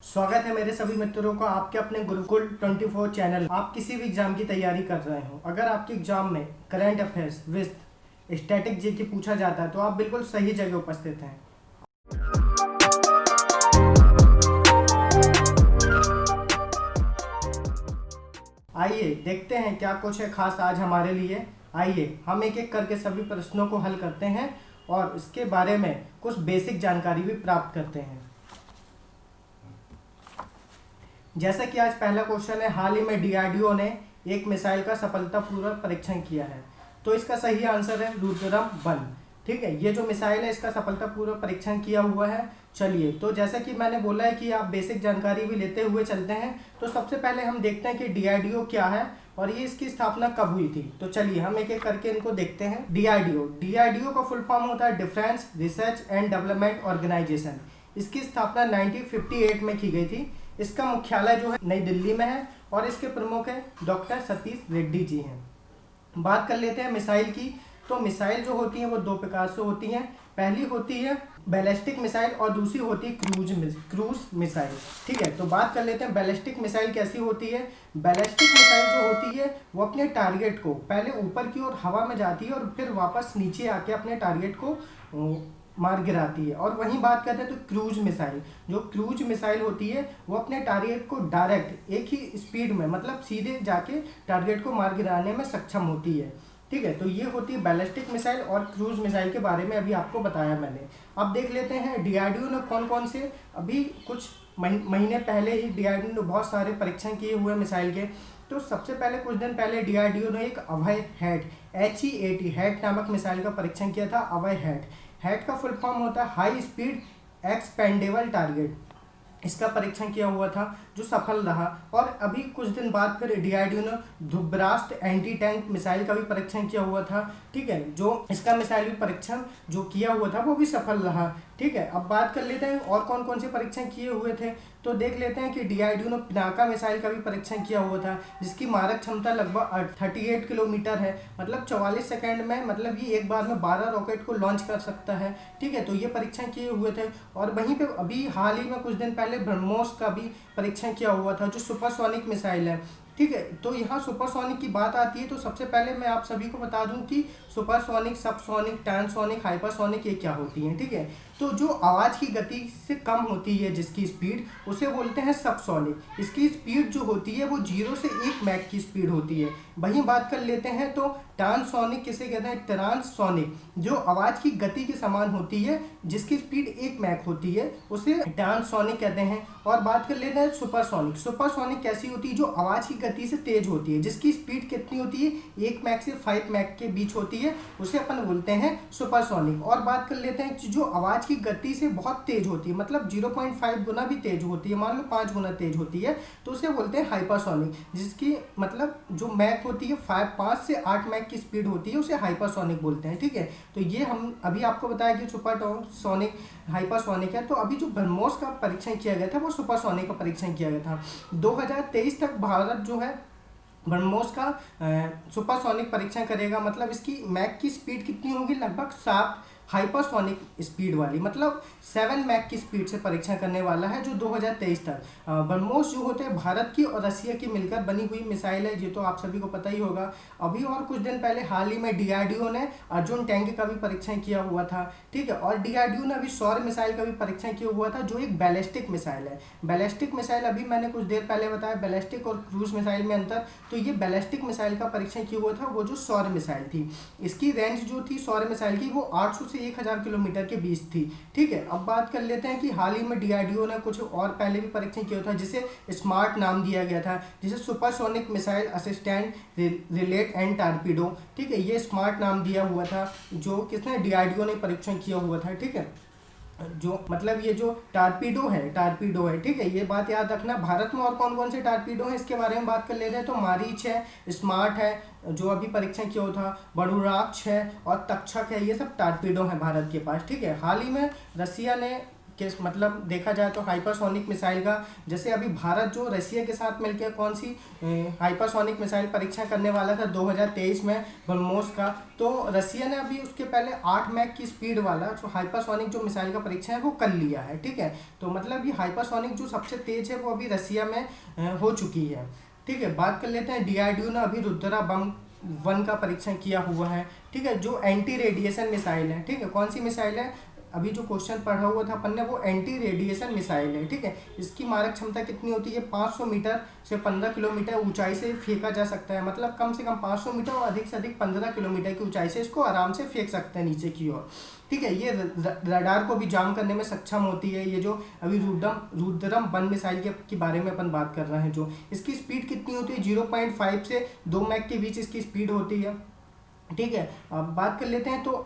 स्वागत है मेरे सभी मित्रों का आपके अपने गुरुकुल 24 चैनल। आप किसी भी एग्जाम की तैयारी कर रहे हो, अगर आपके एग्जाम में current affairs with static GK पूछा जाता है तो आप बिल्कुल सही जगह उपस्थित हैं। आइए देखते हैं क्या कुछ है खास आज हमारे लिए। आइए हम एक एक करके सभी प्रश्नों को हल करते हैं और इसके बारे में कुछ बेसिक जानकारी भी प्राप्त करते हैं। जैसा कि आज पहला क्वेश्चन है, हाल ही में डीआरडीओ ने एक मिसाइल का सफलतापूर्वक परीक्षण किया है। तो इसका सही आंसर है रुद्रम 1। ठीक है, ये जो मिसाइल है इसका सफलतापूर्वक परीक्षण किया हुआ है। चलिए, तो जैसा कि मैंने बोला है कि आप बेसिक जानकारी भी लेते हुए चलते हैं, तो सबसे पहले हम देखते हैं कि डीआरडीओ क्या है और ये इसकी स्थापना कब हुई थी। तो चलिए हम एक एक करके इनको देखते हैं। डीआरडीओ का फुल फॉर्म होता है defence research and development organisation. इसकी स्थापना 1958 में की गई थी। इसका मुख्यालय जो है नई दिल्ली में है और इसके प्रमुख है डॉक्टर सतीश रेड्डी जी हैं। बात कर लेते हैं मिसाइल की। तो मिसाइल जो होती हैं वो दो प्रकार से होती हैं। पहली होती है बैलिस्टिक मिसाइल और दूसरी होती है क्रूज मिसाइल। ठीक है, तो बात कर लेते हैं बैलिस्टिक मिसाइल कैसी होती है। बैलिस्टिक मिसाइल जो होती है वो अपने टारगेट को पहले ऊपर की ओर हवा में जाती है और फिर वापस नीचे आके अपने टारगेट को मार गिराती है। और वहीं बात करते हैं तो क्रूज मिसाइल, जो क्रूज मिसाइल होती है वो अपने टारगेट को डायरेक्ट एक ही स्पीड में मतलब सीधे जाके टारगेट को मार गिराने में सक्षम होती है। ठीक है, तो ये होती है बैलिस्टिक मिसाइल और क्रूज मिसाइल के बारे में अभी आपको बताया मैंने। अब देख लेते हैं डीआरडीओ ने कौन कौन से अभी कुछ महीने पहले ही डीआरडीओ ने बहुत सारे परीक्षण किए हुए मिसाइल के। तो सबसे पहले कुछ दिन पहले डीआरडीओ ने एक अभय HEAT नामक मिसाइल का परीक्षण किया था। अभय हैट का फुल फॉर्म होता है हाई स्पीड एक्सपेंडेबल टारगेट। इसका परीक्षण किया हुआ था जो सफल रहा। और अभी कुछ दिन बाद फिर डीआरडीओ ने ध्रुवराष्ट्र एंटी टैंक मिसाइल का भी परीक्षण किया हुआ था। ठीक है, जो इसका मिसाइल भी परीक्षण जो किया हुआ था वो भी सफल रहा। ठीक है, अब बात कर लेते हैं और कौन कौन से परीक्षण किए हुए थे। तो देख लेते हैं कि डीआरडीओ ने पिनाका मिसाइल का भी परीक्षण किया हुआ था, जिसकी मारक क्षमता लगभग 38 किलोमीटर है। मतलब 44 सेकंड में मतलब ये एक बार में 12 रॉकेट को लॉन्च कर सकता है। ठीक है, तो ये परीक्षण किए हुए थे। और वहीं पे अभी हाल ही में कुछ दिन पहले ब्रह्मोस का भी परीक्षण किया हुआ था जो सुपरसोनिक मिसाइल है। ठीक है, तो यहाँ सुपरसोनिक की बात आती है तो सबसे पहले मैं आप सभी को बता दूं कि सुपरसोनिक, सबसोनिक, ट्रांससोनिक, हाइपरसोनिक ये क्या होती हैं। ठीक है, तो जो आवाज़ की गति से कम होती है जिसकी स्पीड, उसे बोलते हैं सबसोनिक। इसकी स्पीड जो होती है वो 0 से 1 मैक की स्पीड होती है। वहीं बात कर लेते हैं तो ट्रांससोनिक किसे कहते हैं। ट्रांससोनिक जो आवाज़ की गति के समान होती है जिसकी स्पीड 1 मैक होती है उसे ट्रांससोनिक कहते हैं। और बात कर लेते हैं सुपरसोनिक। सुपरसोनिक कैसी होती है, जो आवाज़ की गति से तेज होती है, जिसकी स्पीड कितनी होती है 1 मैक से 5 मैक के बीच होती है, उसे अपन बोलते हैं सुपरसोनिक। और बात कर लेते हैं जो आवाज़ की गति से बहुत तेज होती है, मतलब 0.5 गुना भी तेज होती है, मान लो 5 गुना तेज होती है, तो उसे बोलते हैं हाइपरसोनिक। जिसकी मतलब जो मैक होती है 5 से 8 मैक की स्पीड होती है, उसे हाइपरसोनिक बोलते हैं। ठीक है, तो ये हम अभी आपको बताया कि सुपरसोनिक, हाइपरसोनिक है। तो अभी जो ब्रह्मोस का परीक्षण किया गया था वो सुपरसोनिक का परीक्षण किया गया था। 2023 तक भारत जो है ब्रह्मोस का सुपरसोनिक परीक्षण करेगा। मतलब इसकी मैक की स्पीड कितनी होगी, लगभग 7 हाइपरसोनिक स्पीड वाली, मतलब 7 मैक की स्पीड से परीक्षण करने वाला है जो 2023 तक। ब्रह्मोस जो होते हैं भारत की और रशिया की मिलकर बनी हुई मिसाइल है, ये तो आप सभी को पता ही होगा। अभी और कुछ दिन पहले हाल ही में डीआरडीओ ने अर्जुन टैंक का भी परीक्षण किया हुआ था। ठीक है, और डीआरडीओ ने अभी सौर मिसाइल का भी परीक्षण किया हुआ था जो एक बैलिस्टिक मिसाइल है। बैलिस्टिक मिसाइल अभी मैंने कुछ देर पहले बताया बैलिस्टिक और क्रूज मिसाइल में अंतर। तो ये बैलिस्टिक मिसाइल का परीक्षण किया हुआ था वो जो सौर मिसाइल थी। इसकी रेंज जो थी सौर मिसाइल की वो 800 से 1000 किलोमीटर के बीच थी। ठीक है, अब बात कर लेते हैं कि हाल ही में डीआरडीओ ने कुछ और पहले भी परीक्षण किया था जिसे स्मार्ट नाम दिया गया था, जिसे supersonic missile assistant relate and torpedo. ठीक है, ये स्मार्ट नाम दिया हुआ था जो किसने डीआरडीओ ने परीक्षण किया हुआ था। ठीक है, जो मतलब ये जो टारपीडो है। ठीक है, ये बात याद रखना। भारत में और कौन कौन से टारपीडो हैं इसके बारे में बात कर लेते हैं। तो मारीच है, स्मार्ट है जो अभी परीक्षण किया हुआ था, बड़ुराक्ष है और तक्षक है, ये सब टारपीडो हैं भारत के पास। ठीक है, हाल ही में रसिया ने किस मतलब देखा जाए तो हाइपरसोनिक मिसाइल का, जैसे अभी भारत जो रशिया के साथ मिलकर कौन सी हाइपरसोनिक मिसाइल परीक्षण करने वाला था 2023 में ब्रह्मोस का, तो रशिया ने अभी उसके पहले 8 मैक की स्पीड वाला जो हाइपरसोनिक जो मिसाइल का परीक्षण है वो कर लिया है। ठीक है, तो मतलब ये हाइपरसोनिक जो सबसे तेज है वो अभी रशिया में हो चुकी है। ठीक है, बात कर लेते हैं डीआरडीओ ने अभी रुद्रा बम 1 का परीक्षण किया हुआ है। ठीक है, जो एंटी रेडिएशन मिसाइल है। ठीक है, कौन सी मिसाइल है, अभी जो क्वेश्चन पढ़ा हुआ था अपन ने वो एंटी रेडिएशन मिसाइल है। ठीक है, इसकी मारक क्षमता कितनी होती है, 500 मीटर से 15 किलोमीटर ऊंचाई से फेंका जा सकता है। मतलब कम से कम 500 मीटर और अधिक से अधिक 15 किलोमीटर की ऊंचाई से इसको आराम से फेंक सकते हैं नीचे की ओर। ठीक है, ये रडार को भी जाम करने में सक्षम होती है। ये जो अभी रुद्रम 1 मिसाइल के बारे में अपन बात कर रहे हैं, जो इसकी स्पीड कितनी होती है, 0.5 से 2 मैक के बीच इसकी स्पीड होती है। ठीक है, अब बात कर लेते हैं तो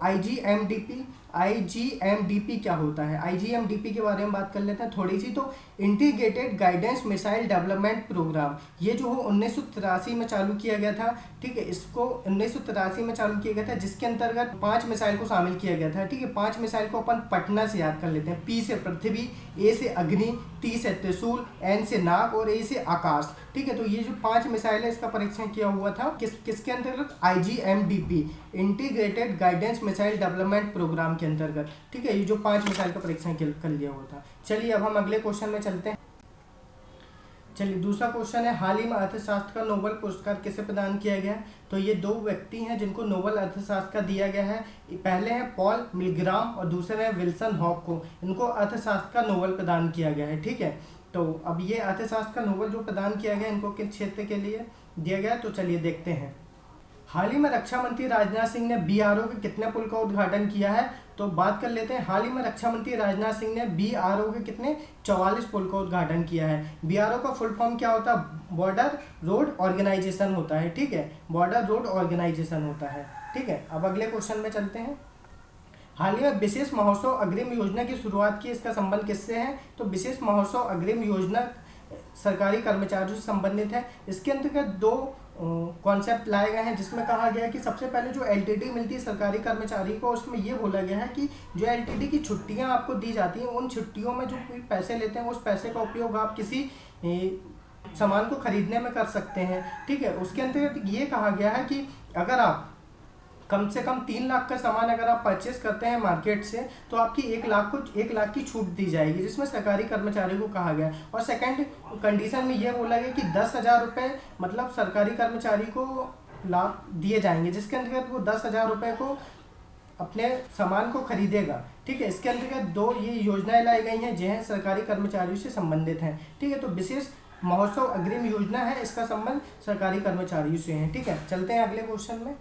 आईजीएमडीपी क्या होता है। आईजीएमडीपी के बारे में बात कर लेते हैं थोड़ी सी। तो integrated guidance missile development programme, ये जो 1983 में चालू किया गया था। ठीक है, इसको 1983 में चालू किया गया था, जिसके अंतर्गत 5 मिसाइल को शामिल किया गया था। ठीक है, 5 मिसाइल को अपन पटना से याद कर लेते हैं। पी से पृथ्वी, ए से अग्नि, टी से त्रिशूल, एन से नाग और ए से आकाश। ठीक है, तो ये जो 5 मिसाइल है इसका परीक्षण किया हुआ था किसके अंतर्गत, IGMDP, integrated guidance missile development programme के अंतर्गत। ठीक है, ये जो 5 मिसाइल का परीक्षण कर लिया हुआ था। चलिए अब हम अगले क्वेश्चन में चलते हैं। चलिए दूसरा क्वेश्चन है, हाल ही में अर्थशास्त्र का नोबेल पुरस्कार किसे प्रदान किया गया है। तो ये 2 व्यक्ति हैं जिनको नोबेल अर्थशास्त्र का दिया गया है। पहले हैं पॉल मिलग्राम और दूसरे हैं विल्सन हॉक को। इनको अर्थशास्त्र का नोबेल प्रदान किया गया है। ठीक है, तो अब ये अर्थशास्त्र का नोबेल जो प्रदान किया गया इनको किस क्षेत्र के लिए दिया गया, तो चलिए देखते हैं। हाल ही में रक्षा मंत्री राजनाथ सिंह ने बीआरओ के कितने पुल का उद्घाटन किया है, तो बात कर लेते हैं। हाल ही में रक्षा मंत्री राजनाथ सिंह ने बीआरओ के कितने 44 पुल का उद्घाटन किया है। बीआरओ का फुल फॉर्म क्या होता है, बॉर्डर रोड ऑर्गेनाइजेशन होता है। ठीक है, बॉर्डर रोड ऑर्गेनाइजेशन होता है। ठीक है, अब अगले क्वेश्चन में चलते हैं। हाल ही में विशेष महोत्सव अग्रिम योजना की शुरुआत की, इसका संबंध किससे है, तो विशेष महोत्सव अग्रिम योजना सरकारी कर्मचारियों से संबंधित है। इसके अंतर्गत 2 कॉन्सेप्ट लाए गए हैं, जिसमें कहा गया है कि सबसे पहले जो एलटीडी मिलती है सरकारी कर्मचारी को, उसमें ये बोला गया है कि जो एलटीडी की छुट्टियां आपको दी जाती हैं, उन छुट्टियों में जो पैसे लेते हैं उस पैसे का उपयोग आप किसी सामान को खरीदने में कर सकते हैं। ठीक है, उसके अंतर्गत ये कहा गया है कि अगर आप कम से कम 3 लाख का सामान अगर आप परचेस करते हैं मार्केट से, तो आपकी 1 लाख की छूट दी जाएगी, जिसमें सरकारी कर्मचारी को कहा गया। और सेकंड कंडीशन में यह बोला गया कि 10,000 रुपये मतलब सरकारी कर्मचारी को लाभ दिए जाएंगे, जिसके अंतर्गत वो 10,000 रुपये को अपने सामान को खरीदेगा। ठीक है, इसके अंतर्गत 2 ये योजनाएं लाई गई हैं जो सरकारी कर्मचारियों से संबंधित हैं। ठीक है, तो विशेष महोत्सव अग्रिम योजना है, इसका संबंध सरकारी कर्मचारियों से है। ठीक है, चलते हैं अगले क्वेश्चन में।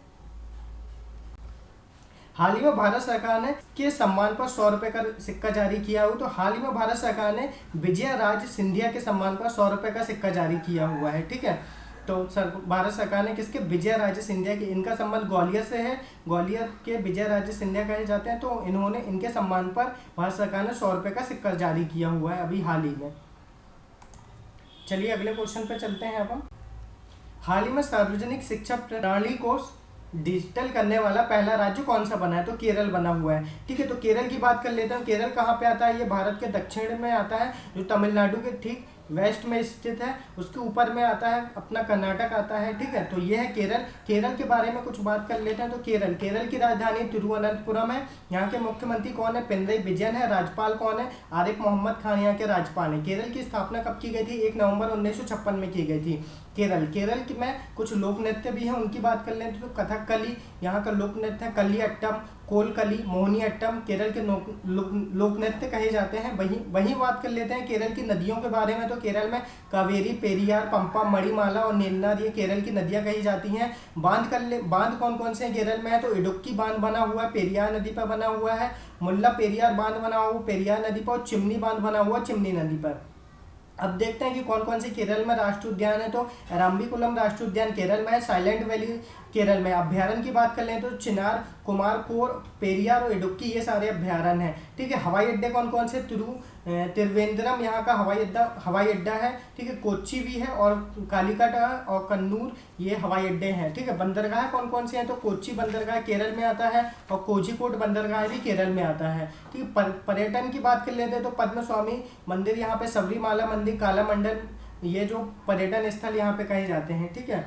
हाल ही में भारत सरकार ने के सम्मान पर 100 रुपये का सिक्का जारी किया हो, तो हाल ही में भारत सरकार ने विजय राज सिंधिया के सम्मान पर 100 रुपये का सिक्का जारी किया हुआ है। ठीक है, तो भारत सरकार ने किसके, विजय राजे सिंधिया के, इनका संबंध ग्वालियर से है। ग्वालियर के विजय राजे सिंधिया कहे जाते हैं, तो इन्होंने इनके सम्मान पर भारत सरकार ने 100 रुपये का सिक्का जारी किया हुआ है अभी हाल ही में। चलिए अगले क्वेश्चन पर चलते हैं। अब हम हाल ही में सार्वजनिक शिक्षा प्रणाली को डिजिटल करने वाला पहला राज्य कौन सा बना है, तो केरल बना हुआ है। ठीक है, तो केरल की बात कर लेते हैं। केरल कहाँ पे आता है, ये भारत के दक्षिण में आता है, जो तमिलनाडु के ठीक वेस्ट में स्थित है। उसके ऊपर में आता है अपना कर्नाटक आता है। ठीक है, तो ये है केरल। केरल के बारे में कुछ बात कर लेते हैं। तो केरल की राजधानी तिरुवनंतपुरम है। यहाँ के मुख्यमंत्री कौन है, पिनरई विजयन है। राज्यपाल कौन है, आरिफ मोहम्मद खान यहाँ के राज्यपाल हैं। केरल की स्थापना कब की गई थी, 1 नवंबर 1956 में की गई थी। केरल की में कुछ लोक नृत्य भी हैं, उनकी बात कर लें तो कथकली यहाँ का लोक नृत्य है, कलियट्टम, कोलकली, मोहिनीअट्टम केरल के लोक नृत्य कहे जाते हैं। वहीं बात कर लेते हैं केरल की नदियों के बारे में। तो केरल में कावेरी, पेरियार, पंपा, मणिमाला और नेल्लार ये केरल की नदियां कही जाती हैं। बांध कौन कौन से केरल में है, तो इडुक्की बांध बना हुआ है, पेरियार नदी पर बना हुआ है। मुल्ला पेरियार बांध बना हुआ पेरियार नदी पर, और चिमनी बांध बना हुआ चिमनी नदी पर। अब देखते हैं कि कौन कौन से केरल में राष्ट्रीय उद्यान है। तो एराम्बिकुलम राष्ट्रीय उद्यान केरल में है। साइलेंट वैली केरल में। अभ्यारण्य की बात कर लें तो चिनार, कुमारकोर, पेरियार और इडुक्की ये सारे अभ्यारण्य हैं। ठीक है, हवाई अड्डे कौन कौन से, त्रिवेंद्रम यहाँ का हवाई अड्डा है, ठीक है। कोच्चि भी है और कालीकट और कन्नूर ये हवाई अड्डे हैं, ठीक है। बंदरगाह कौन कौन से हैं, तो कोच्चि बंदरगाह केरल में आता है और कोझिकोड बंदरगाह भी केरल में आता है, ठीक है। पर्यटन की बात कर लेते हैं तो पद्म स्वामी मंदिर यहाँ पे, सबरीमाला मंदिर, कालामंडल, ये जो पर्यटन स्थल यहाँ पे कहे जाते हैं, ठीक है।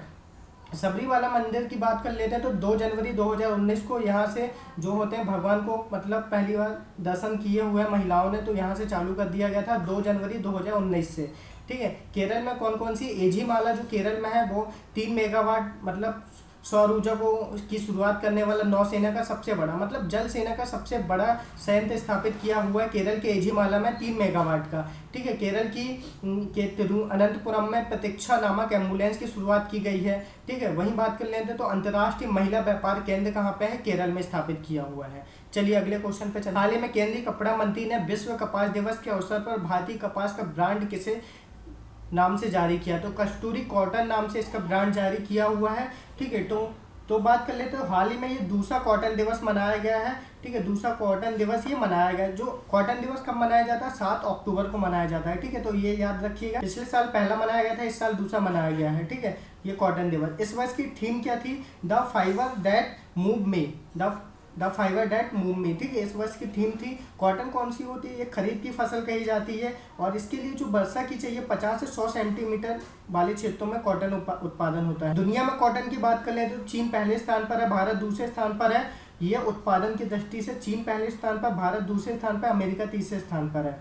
सबरीमाला मंदिर की बात कर लेते हैं तो 2 जनवरी 2019 को यहाँ से जो होते हैं भगवान को मतलब पहली बार दर्शन किए हुए महिलाओं ने तो यहाँ से चालू कर दिया गया था 2 जनवरी 2019 से, ठीक है। केरल में कौन कौन सी, एजी माला जो केरल में है वो 3 मेगावाट मतलब सौर ऊर्जा को की शुरुआत करने वाला नौसेना का सबसे बड़ा मतलब जल सेना का सबसे बड़ा संयंत्र स्थापित किया हुआ है केरल के एजीमाला में 3 मेगावाट का, ठीक है। केरल की के तिरुअनंतपुरम में प्रतीक्षा नामक एम्बुलेंस की शुरुआत की गई है, ठीक है। वहीं बात कर लेते हैं तो अंतर्राष्ट्रीय महिला व्यापार केंद्र कहाँ पे है, केरल में स्थापित किया हुआ है। चलिए अगले क्वेश्चन पे चलते हैं। हाल ही में केंद्रीय कपड़ा मंत्री ने विश्व कपास दिवस के अवसर पर भारतीय कपास का ब्रांड किसे नाम से जारी किया, तो कस्तूरी कॉटन नाम से इसका ब्रांड जारी किया हुआ है, ठीक है। तो बात कर लेते हैं हाल ही में ये दूसरा कॉटन दिवस मनाया गया है, ठीक है। दूसरा कॉटन दिवस ये मनाया गया है। जो कॉटन दिवस कब मनाया जाता है, 7 अक्टूबर को मनाया जाता है, ठीक है। तो ये याद रखिएगा, पिछले साल पहला मनाया गया था, इस साल दूसरा मनाया गया है, ठीक है। ये कॉटन दिवस, इस वर्ष की थीम क्या थी, the fibre that move me, the fibre that move me, ठीक है। इस वर्ष की थीम थी। कॉटन कौन सी होती है, ये खरीद की फसल कही जाती है और इसके लिए जो वर्षा की चाहिए 50 से 100 सेंटीमीटर वाले क्षेत्रों में कॉटन उत्पादन होता है। दुनिया में कॉटन की बात कर ले तो चीन पहले स्थान पर है, भारत दूसरे स्थान पर है। ये उत्पादन की दृष्टि से चीन पहले स्थान पर, भारत दूसरे स्थान पर, अमेरिका तीसरे स्थान पर है,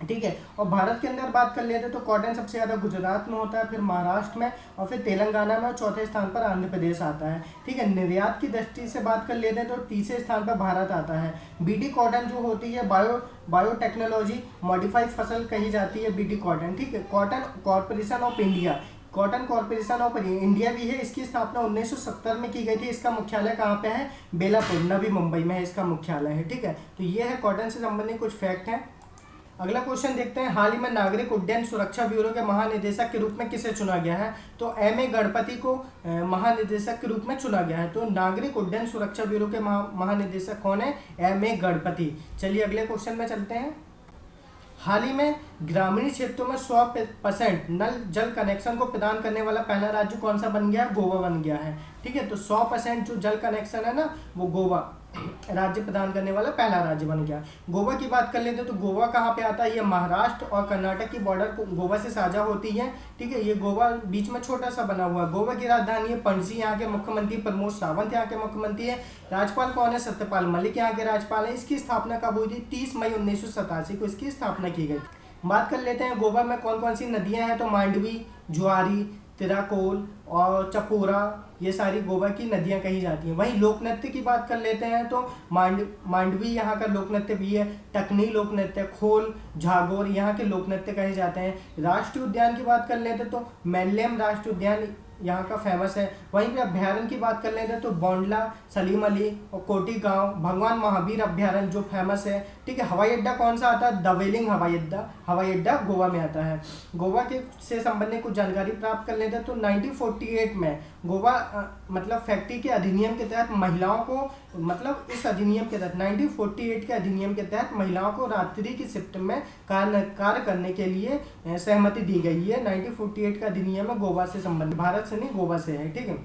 ठीक है। और भारत के अंदर बात कर लेते हैं तो कॉटन सबसे ज़्यादा गुजरात में होता है, फिर महाराष्ट्र में और फिर तेलंगाना में और चौथे स्थान पर आंध्र प्रदेश आता है, ठीक है। निर्यात की दृष्टि से बात कर लेते हैं तो तीसरे स्थान पर भारत आता है। बीटी कॉटन जो होती है बायोटेक्नोलॉजी मॉडिफाइड फसल कही जाती है बीटी कॉटन, ठीक है। Cotton corporation of India, cotton corporation of India भी है, इसकी स्थापना 1970 में की गई थी। इसका मुख्यालय कहाँ पे है, बेलापुर, नवी मुंबई में है इसका मुख्यालय है, ठीक है। तो ये है कॉटन से संबंधित कुछ फैक्ट हैं। अगला क्वेश्चन देखते हैं, हाल ही में नागरिक उड्डयन सुरक्षा ब्यूरो के महानिदेशक के रूप में किसे चुना गया है, तो एम.ए. गणपति को महानिदेशक के रूप में चुना गया है। तो नागरिक उड्डयन सुरक्षा ब्यूरो के महानिदेशक कौन है, एम.ए. गणपति। चलिए अगले क्वेश्चन में चलते हैं। हाल ही में ग्रामीण क्षेत्रों में 100% नल जल कनेक्शन को प्रदान करने वाला पहला राज्य कौन सा बन गया, गोवा बन गया है, ठीक है। तो 100% जो जल कनेक्शन है ना वो गोवा राज्य प्रदान करने वाला पहला राज्य बन गया। गोवा की बात कर लेते हैं तो गोवा कहाँ पे आता है, ये महाराष्ट्र और कर्नाटक की बॉर्डर को गोवा से साझा होती है, ठीक है। ये गोवा बीच में छोटा सा बना हुआ है। गोवा की राजधानी है पणजी, यहाँ के मुख्यमंत्री प्रमोद सावंत यहाँ के मुख्यमंत्री है। राज्यपाल कौन है, सत्यपाल मलिक यहाँ के राज्यपाल है। इसकी स्थापना कब हुई थी, 30 मई 1987 को इसकी स्थापना की गई। बात कर लेते हैं गोवा में कौन कौन सी नदियाँ हैं, तो मांडवी, जुआरी, तिराकोल और चपोरा, ये सारी गोवा की नदियां कही जाती हैं। वहीं लोक नृत्य की बात कर लेते हैं तो मांडवी यहाँ का लोक नृत्य भी है, टकनी लोक नृत्य, खोल, झागोर यहाँ के लोक नृत्य कहे जाते हैं। राष्ट्रीय उद्यान की बात कर लेते हैं तो मैनलेम राष्ट्रीय उद्यान यहाँ का फेमस है। वहीं पे अभ्यारण्य की बात कर लेते हैं तो बोंडला, सलीम अली और कोटी गांव, भगवान महावीर अभ्यारण्य जो फेमस है, ठीक है। हवाई अड्डा कौन सा आता है, दवेलिंग हवाई अड्डा गोवा में आता है। गोवा के से संबंधित कुछ जानकारी प्राप्त कर लेते हैं तो 1948 में गोवा मतलब फैक्ट्री के अधिनियम के तहत महिलाओं को मतलब इस अधिनियम के तहत 1948 के अधिनियम के तहत महिलाओं को रात्रि की शिफ्ट में कार्य करने के लिए सहमति दी गई है। 1948 का अधिनियम है गोवा से संबंधित, भारत से नहीं गोवा से है, ठीक है।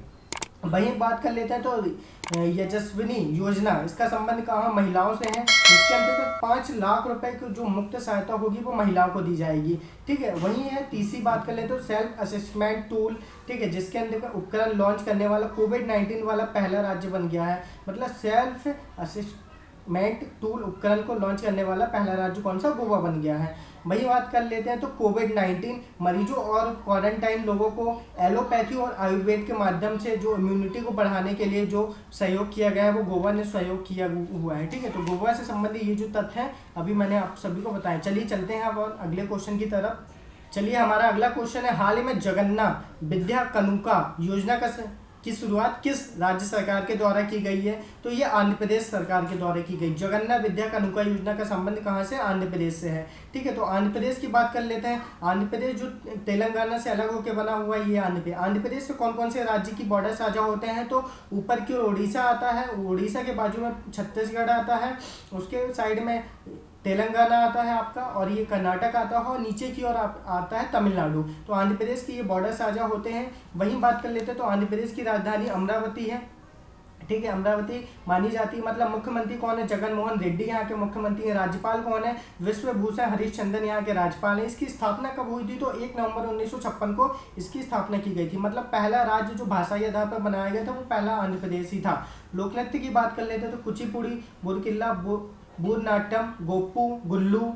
वहीं बात कर लेते हैं तो यशस्विनी योजना, इसका संबंध कहाँ, महिलाओं से है। इसके अंतर्गत 5 लाख रुपए की जो मुफ्त सहायता होगी वो महिलाओं को दी जाएगी, ठीक है। वहीं है तीसरी बात कर लेते तो सेल्फ असेसमेंट टूल, ठीक है, जिसके अंतर्गत उपकरण लॉन्च करने वाला कोविड-19 वाला पहला राज्य बन गया है। मतलब सेल्फ असेसमेंट टूल उपकरण को लॉन्च करने वाला पहला राज्य कौन सा, गोवा बन गया है। वही बात कर लेते हैं तो कोविड-19 मरीजों और क्वारंटाइन लोगों को एलोपैथी और आयुर्वेद के माध्यम से जो इम्यूनिटी को बढ़ाने के लिए जो सहयोग किया गया है वो गोवा ने सहयोग किया हुआ है, ठीक है। तो गोवा से संबंधित ये जो तथ्य हैं अभी मैंने आप सभी को बताया। चलिए चलते हैं अब और अगले क्वेश्चन की तरफ। चलिए हमारा अगला क्वेश्चन है, हाल ही में जगन्नाथ विद्या कानुका योजना की शुरुआत किस राज्य सरकार के द्वारा की गई है, तो ये आंध्र प्रदेश सरकार के द्वारा की गई। जगन्नाथ विद्या कानुका योजना का संबंध कहाँ से, आंध्र प्रदेश से है, ठीक है। तो आंध्र प्रदेश की बात कर लेते हैं। आंध्र प्रदेश जो तेलंगाना से अलग होकर बना हुआ है, ये आंध्र प्रदेश से कौन कौन से राज्य की बॉर्डर साझा होते हैं, तो ऊपर की ओर उड़ीसा आता है, उड़ीसा के बाजू में छत्तीसगढ़ आता है, उसके साइड में तेलंगाना आता है आपका, और ये कर्नाटक आता है, और नीचे की ओर आता है तमिलनाडु। तो आंध्र प्रदेश के ये बॉर्डर साझा होते हैं। वहीं बात कर लेते हैं तो आंध्र प्रदेश की राजधानी अमरावती है, ठीक है, अमरावती मानी जाती है। मतलब मुख्यमंत्री कौन है? जगन मोहन रेड्डी यहाँ के मुख्यमंत्री हैं। राज्यपाल कौन है? विश्वभूषण हरिश्चंद्र यहाँ के राज्यपाल हैं। इसकी स्थापना कब हुई थी? तो 1 नवंबर 1956 को इसकी स्थापना की गई थी। मतलब पहला राज्य जो भाषाई आधार पर बनाया गया था वो पहला आंध्र प्रदेश ही था। लोक नृत्य की बात कर लेते हैं तो कुचिपुड़ी, बुरकिल्ला, भूरनाट्यम, गोप्पू, गुल्लू,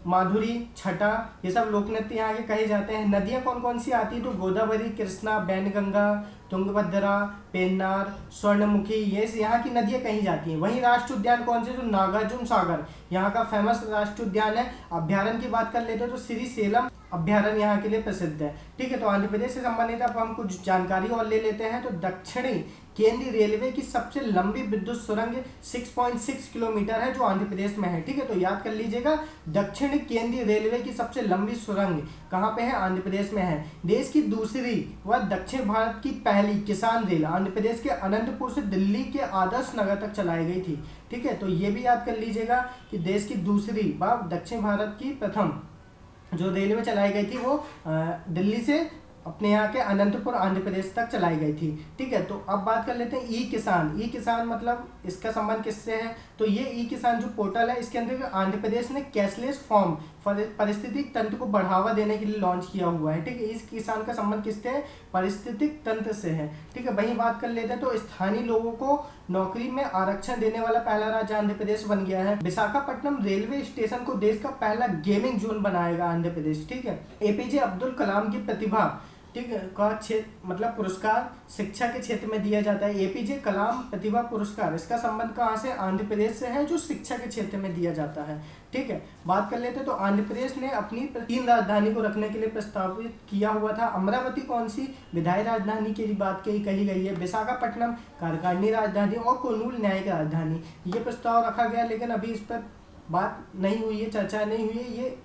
माधुरी, छटा, ये सब लोक नृत्य यहाँ के कहे जाते हैं। नदियाँ कौन कौन सी आती हैं? तो गोदावरी, कृष्णा, बैनगंगा, तुंगभद्रा, पेन्नार, स्वर्णमुखी, ये यहाँ की नदियाँ कही जाती हैं। वहीं राष्ट्र उद्यान कौन से? तो नागार्जुन सागर यहाँ का फेमस राष्ट्र उद्यान है। अभ्यारण्य की बात कर लेते हैं तो श्री सेलम अभ्यारण्य यहाँ के लिए प्रसिद्ध है, ठीक है। तो आंध्र प्रदेश से संबंधित अब हम कुछ जानकारी और ले लेते हैं। तो दक्षिणी केंद्रीय रेलवे की सबसे लंबी विद्युत सुरंग 6.6 किलोमीटर है जो आंध्र प्रदेश में है, ठीक है। तो याद कर लीजिएगा, दक्षिण केंद्रीय रेलवे की सबसे लंबी सुरंग कहाँ पे है? आंध्र प्रदेश में है। देश की दूसरी व दक्षिण भारत की पहली किसान रेल आंध्र प्रदेश के अनंतपुर से दिल्ली के आदर्श नगर तक चलाई गई थी, ठीक है। तो ये भी याद कर लीजिएगा कि देश की दूसरी व दक्षिण भारत की प्रथम जो रेलवे चलाई गई थी वो दिल्ली से अपने यहाँ के अनंतपुर आंध्र प्रदेश तक चलाई गई थी, ठीक है। तो अब बात कर लेते हैं ई किसान। ई किसान मतलब इसका संबंध किससे है? तो ये ई किसान जो पोर्टल है इसके अंदर आंध्र प्रदेश ने कैशलेस फॉर्म पारिस्थितिक तंत्र को बढ़ावा देने के लिए लॉन्च किया हुआ है, ठीक है। इस किसान का संबंध किससे है? पारिस्थितिक तंत्र से है, ठीक है। वहीं बात कर लेते हैं तो स्थानीय लोगों को नौकरी में आरक्षण देने वाला पहला राज्य आंध्र प्रदेश बन गया है। विशाखापट्टनम रेलवे स्टेशन को देश का पहला गेमिंग जोन बनाएगा आंध्र प्रदेश, ठीक है। एपीजे अब्दुल कलाम की प्रतिभा, ठीक है, का क्षेत्र मतलब पुरस्कार शिक्षा के क्षेत्र में दिया जाता है। एपीजे कलाम प्रतिभा पुरस्कार, इसका संबंध कहाँ से? आंध्र प्रदेश से है, जो शिक्षा के क्षेत्र में दिया जाता है, ठीक है। बात कर लेते हैं तो आंध्र प्रदेश ने अपनी 3 राजधानी को रखने के लिए प्रस्तावित किया हुआ था। अमरावती कौन सी? विधायी राजधानी की बात कही गई है। विशाखापट्टनम कार्यकारिणी राजधानी, और कुर्नूल न्यायिक राजधानी, ये प्रस्ताव रखा गया, लेकिन अभी इस पर बात नहीं हुई है, चर्चा नहीं हुई है, ये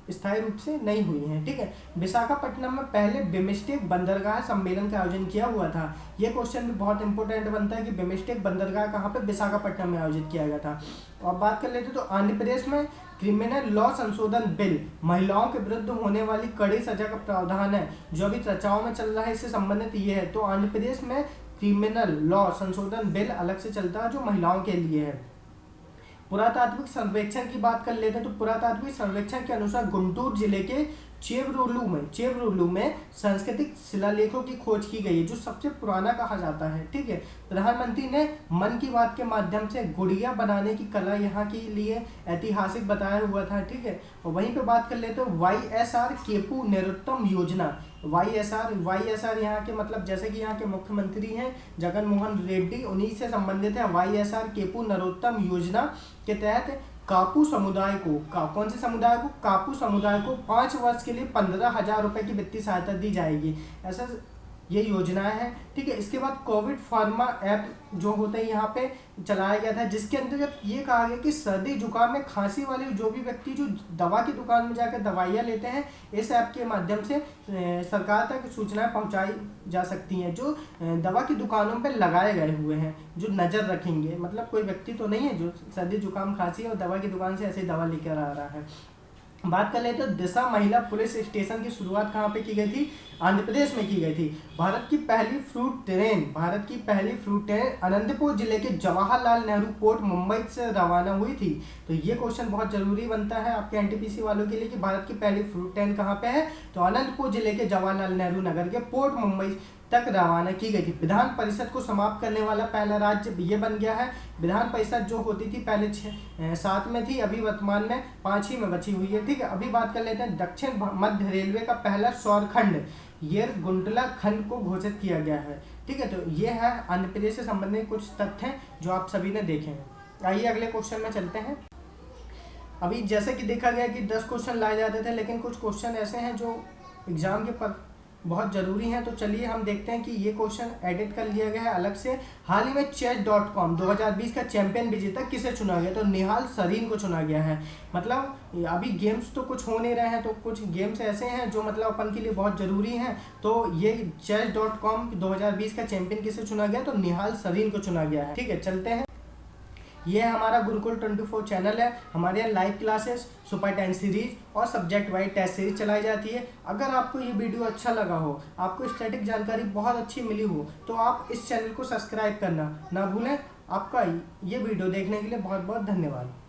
स्थायी रूप से नहीं हुई है, ठीक है। विशाखापट्टनम में पहले बिम्स्टेक बंदरगाह सम्मेलन का आयोजन किया हुआ था। ये क्वेश्चन भी बहुत इंपॉर्टेंट बनता है कि बिम्स्टेक बंदरगाह कहाँ पे? विशाखापट्टनम में आयोजित किया गया था। और बात कर लेते तो आंध्र प्रदेश में क्रिमिनल लॉ संशोधन बिल महिलाओं के विरुद्ध होने वाली कड़ी सजा का प्रावधान है, जो अभी चर्चाओं में चल रहा है, इससे संबंधित ये है। तो आंध्र प्रदेश में क्रिमिनल लॉ संशोधन बिल अलग से चलता है जो महिलाओं के लिए है। पुरातात्विक सर्वेक्षण की बात कर लेते हैं तो पुरातात्विक सर्वेक्षण के अनुसार गुंटूर जिले के चेवरुलू में सांस्कृतिक शिलालेखों की खोज की गई है, जो सबसे पुराना कहा जाता है, ठीक है। प्रधानमंत्री ने मन की बात के माध्यम से गुड़िया बनाने की कला यहाँ के लिए ऐतिहासिक बताया हुआ था, ठीक है। और वहीं पे बात कर लेते हो YSR केपू नरोत्तम योजना। YSR यहाँ के मतलब जैसे कि यहाँ के मुख्यमंत्री हैं जगन मोहन रेड्डी, उन्हीं से संबंधित है। YSR केपू नरोत्तम योजना के तहत कापू समुदाय को कौन से समुदाय को? कापू समुदाय को 5 वर्ष के लिए 15,000 रुपये की वित्तीय सहायता दी जाएगी, ऐसा ये योजनाएं हैं, ठीक है। इसके बाद कोविड फार्मा ऐप जो होता है यहाँ पे चलाया गया था, जिसके अंतर्गत ये कहा गया कि सर्दी जुकाम में खांसी वाले जो भी व्यक्ति जो दवा की दुकान में जाकर दवाइयाँ लेते हैं, इस ऐप के माध्यम से सरकार तक सूचनाएं पहुँचाई जा सकती हैं, जो दवा की दुकानों पर लगाए गए हुए हैं, जो नज़र रखेंगे। मतलब कोई व्यक्ति तो नहीं है जो सर्दी जुकाम खांसी और दवा की दुकान से ऐसे दवा लेकर आ रहा है। बात कर लेते तो दिशा महिला पुलिस स्टेशन की शुरुआत कहाँ पे की गई थी? आंध्र प्रदेश में की गई थी। भारत की पहली फ्रूट ट्रेन अनंतपुर जिले के जवाहरलाल नेहरू पोर्ट मुंबई से रवाना हुई थी। तो ये क्वेश्चन बहुत जरूरी बनता है आपके एनटीपीसी वालों के लिए कि भारत की पहली फ्रूट ट्रेन कहाँ पे है? तो अनंतपुर जिले के जवाहरलाल नेहरू नगर के पोर्ट मुंबई तक रवाना की गई थी। विधान परिषद को समाप्त करने वाला पहला राज्य ये बन गया है। विधान परिषद जो होती थी पहले 7 में थी, अभी वर्तमान में 5 ही में बची हुई है, ठीक है। अभी बात कर लेते हैं दक्षिण मध्य रेलवे का पहला सौरखंड येरगुंटला खंड को घोषित किया गया है, ठीक है। तो ये है आंध्र प्रदेश से संबंधित कुछ तथ्य जो आप सभी ने देखे हैं। आइए अगले क्वेश्चन में चलते हैं। अभी जैसे कि देखा गया कि 10 क्वेश्चन लाए जाते थे, लेकिन कुछ क्वेश्चन ऐसे हैं जो एग्जाम के पर बहुत ज़रूरी हैं। तो चलिए हम देखते हैं कि ये क्वेश्चन एडिट कर लिया गया है अलग से। हाल ही में chess.com 2020 का चैंपियन विजेता किसे चुना गया? तो निहाल सरीन को चुना गया है। मतलब अभी गेम्स तो कुछ हो नहीं रहे हैं, तो कुछ गेम्स ऐसे हैं जो मतलब अपन के लिए बहुत ज़रूरी हैं। तो ये chess.com 2020 का चैंपियन किसे चुना गया? तो निहाल सरीन को चुना गया है, ठीक है। चलते हैं। ये हमारा गुरुकुल 24 चैनल है। हमारे यहाँ लाइव क्लासेस, सुपर 10 सीरीज और सब्जेक्ट वाइज टेस्ट सीरीज चलाई जाती है। अगर आपको ये वीडियो अच्छा लगा हो, आपको स्टैटिक जानकारी बहुत अच्छी मिली हो, तो आप इस चैनल को सब्सक्राइब करना ना भूलें। आपका ये वीडियो देखने के लिए बहुत बहुत धन्यवाद।